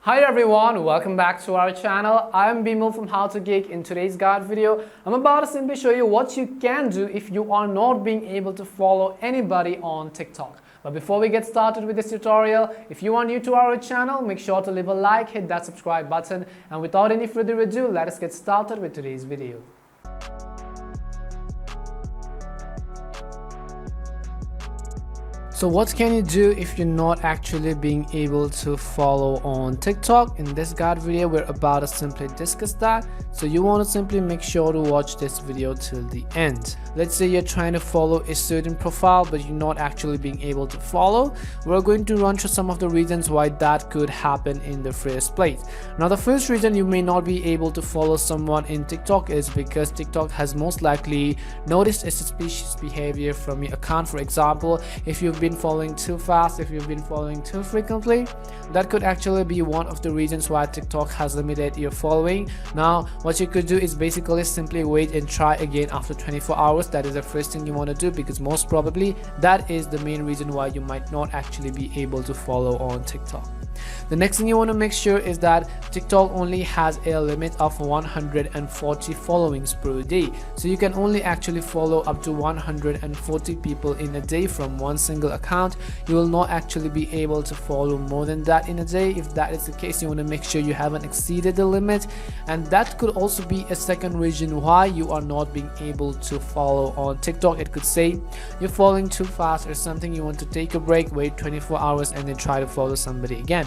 Hi everyone, welcome back to our channel. I am Bimal from How to Geek. In today's guide video, I'm about to simply show you what you can do if you are not being able to follow anybody on TikTok. But before we get started with this tutorial, if you are new to our channel, make sure to leave a like, hit that subscribe button, and without any further ado, let us get started with today's video. So what can you do if you're not actually being able to follow on TikTok? In this guide video, we're about to simply discuss that. So you want to simply make sure to watch this video till the end. Let's say you're trying to follow a certain profile, but you're not actually being able to follow. We're going to run through some of the reasons why that could happen in the first place. Now, the first reason you may not be able to follow someone in TikTok is because TikTok has most likely noticed a suspicious behavior from your account. For example, if you've been following too fast, if you've been following too frequently, that could actually be one of the reasons why TikTok has limited your following. Now, what you could do is basically simply wait and try again after 24 hours. That is the first thing you want to do, because most probably that is the main reason why you might not actually be able to follow on TikTok. The next thing you want to make sure is that TikTok only has a limit of 140 followings per day. So you can only actually follow up to 140 people in a day from one single account. You will not actually be able to follow more than that in a day. If that is the case, you want to make sure you haven't exceeded the limit. And that could also be a second reason why you are not being able to follow on TikTok. It could say you're following too fast or something. You want to take a break, wait 24 hours, and then try to follow somebody again.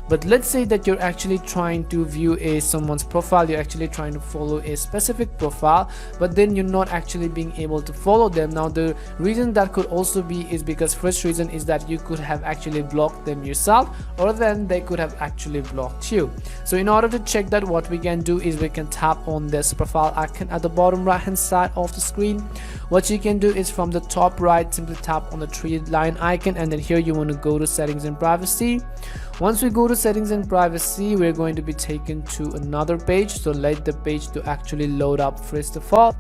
But let's say that you're actually trying to view someone's profile, you're actually trying to follow a specific profile, but then you're not actually being able to follow them. Now, the reason that could also be is because first reason is that you could have actually blocked them yourself, or then they could have actually blocked you. So in order to check that, what we can do is we can tap on this profile icon at the bottom right hand side of the screen. What you can do is from the top right, simply tap on the three line icon, and then here you want to go to settings and privacy. Once we go to settings and privacy, we're going to be taken to another page. So let the page to actually load up first of all.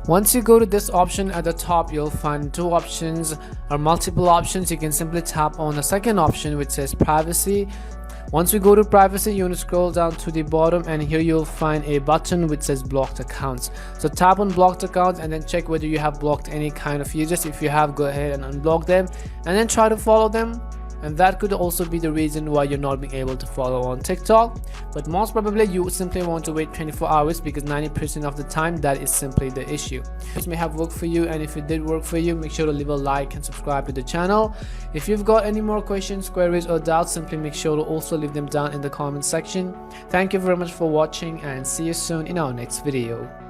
Once you go to this option at the top, you'll find two options or multiple options. You can simply tap on the second option, which says privacy. Once we go to privacy, you want to scroll down to the bottom, and here you'll find a button which says blocked accounts. So tap on blocked accounts and then check whether you have blocked any kind of users. If you have, go ahead and unblock them and then try to follow them. And that could also be the reason why you're not being able to follow on TikTok. But most probably you simply want to wait 24 hours, because 90% of the time that is simply the issue. This may have worked for you, and if it did work for you, make sure to leave a like and subscribe to the channel. If you've got any more questions, queries, or doubts, simply make sure to also leave them down in the comment section. Thank you very much for watching, and see you soon in our next video.